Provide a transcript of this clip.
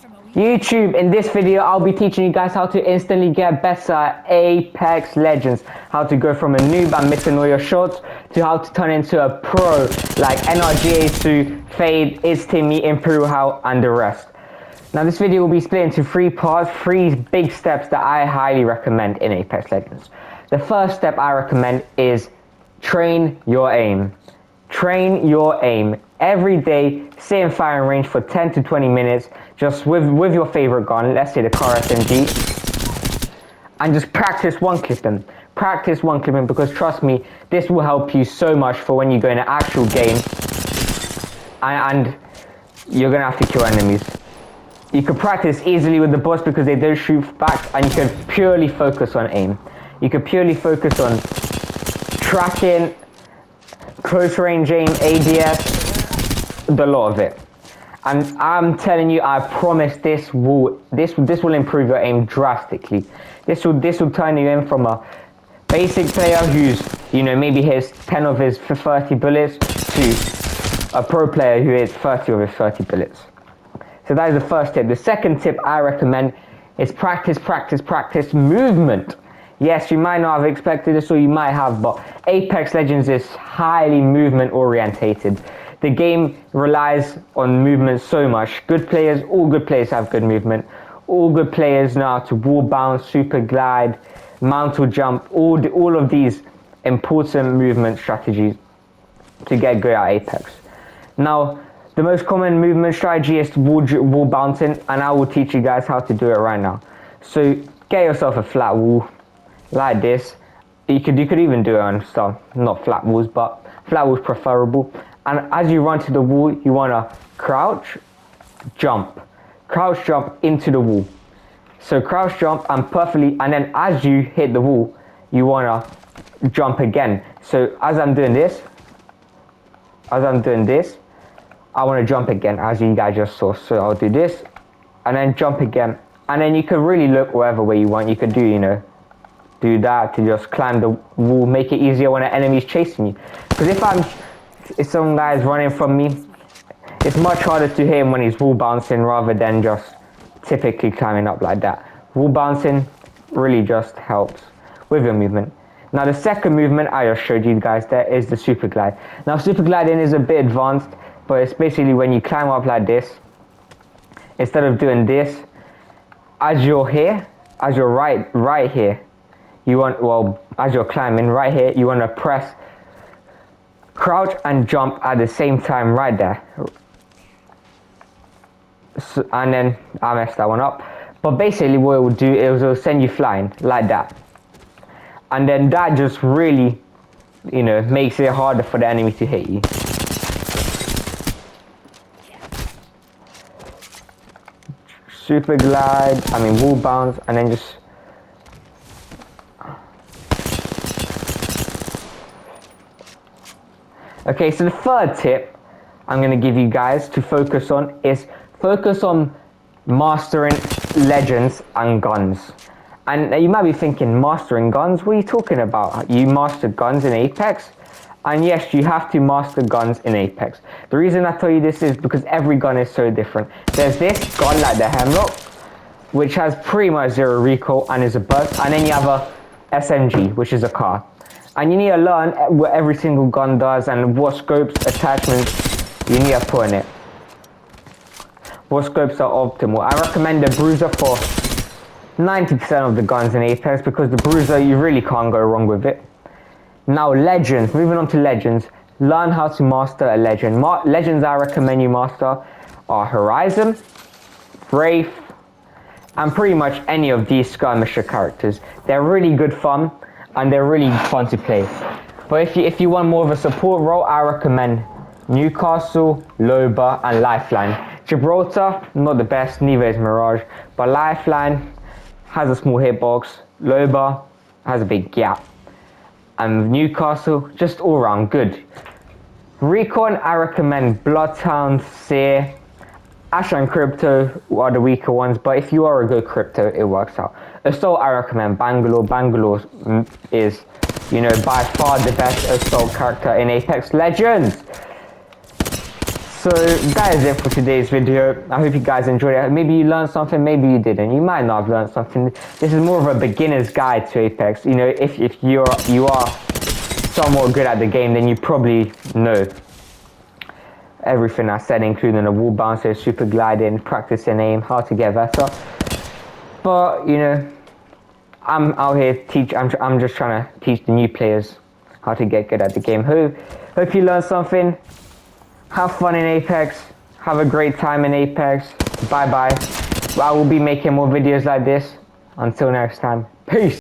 YouTube, in this video I'll be teaching you guys how to instantly get better at Apex Legends, how to go from a noob and missing all your shots to how to turn into a pro like NRG, Su, Fade, Iztimi, Imperial, and the rest. Now this video will be split into 3 parts, 3 big steps that I highly recommend in Apex Legends. The first step I recommend is train your aim. Train your aim. Every day, sit in firing range for 10 to 20 minutes, just with your favorite gun, let's say the Car SMG, and just practice one clipping. Practice one clipping, because trust me, this will help you so much for when you go in an actual game and you're gonna have to kill enemies. You can practice easily with the boss because they don't shoot back, and you can purely focus on aim. You can purely focus on tracking, close range aim, ADS, the lot of it. And I'm telling you, I promise this will improve your aim drastically. This will turn you in from a basic player who's, you know, maybe hits 10 of his 30 bullets to a pro player who hits 30 of his 30 bullets. So that is the first tip. The second tip I recommend is practice movement. Yes, you might not have expected this, or you might have, but Apex Legends is highly movement orientated. The game relies on movement so much. Good players, all good players have good movement. All good players know how to wall bounce, super glide, mantle jump, all of these important movement strategies to get good at Apex. Now, the most common movement strategy is wall bouncing, and I will teach you guys how to do it right now. So get yourself a flat wall like this. You could even do it on stuff, not flat walls, but flat walls preferable. And as you run to the wall, you want to crouch jump into the wall. So crouch jump and then as you hit the wall, you want to jump again. So as I'm doing this, I want to jump again, as you guys just saw. So I'll do this and then jump again, and then you can really look wherever way you want. You can do, you know, do that to just climb the wall, make it easier when an enemy's chasing you. Because if some guy's running from me, it's much harder to hit him when he's wall bouncing rather than just typically climbing up like that. Wall bouncing really just helps with your movement. Now the second movement I just showed you guys there is the super glide. Now super gliding is a bit advanced, but it's basically when you climb up like this, instead of doing this, as you're here, as you're right here, you want, well, as you're climbing right here, you want to press crouch and jump at the same time right there. So, and then I messed that one up, but basically what it will do is it will send you flying like that, and then that just really, you know, makes it harder for the enemy to hit you. Super glide, wall bounce, and then just okay, so the third tip I'm going to give you guys to focus on is focus on mastering legends and guns. And you might be thinking, mastering guns? What are you talking about? You master guns in Apex? And yes, you have to master guns in Apex. The reason I tell you this is because every gun is so different. There's this gun like the Hemlock, which has pretty much 0 recoil and is a burst. And then you have a SMG, which is a car. And you need to learn what every single gun does and what scopes, attachments you need to put in it. What scopes are optimal. I recommend the Bruiser for 90% of the guns in Apex, because the Bruiser, you really can't go wrong with it. Now legends, moving on to legends. Learn how to master a legend. Legends I recommend you master are Horizon, Wraith, and pretty much any of these skirmisher characters. They're really good fun, and they're really fun to play. But if you want more of a support role, I recommend Newcastle, Loba, and Lifeline. Gibraltar, not the best, neither is Mirage, but Lifeline has a small hitbox, Loba has a big gap, and Newcastle, just all around good. Recon, I recommend Bloodhound, Seer, Asher and Crypto are the weaker ones, but if you are a good Crypto, it works out. Assault, I recommend Bangalore. Bangalore is, you know, by far the best Assault character in Apex Legends. So that is it for today's video. I hope you guys enjoyed it. Maybe you learned something, maybe you didn't. You might not have learned something. This is more of a beginner's guide to Apex. You know, if you are somewhat good at the game, then you probably know everything I said, including the wall bouncer, super gliding, practicing aim, how to get better. But you know, I'm out here I'm just trying to teach the new players how to get good at the game. Hope you learned something. Have fun in Apex. Have a great time in Apex. Bye bye. I will be making more videos like this. Until next time. Peace.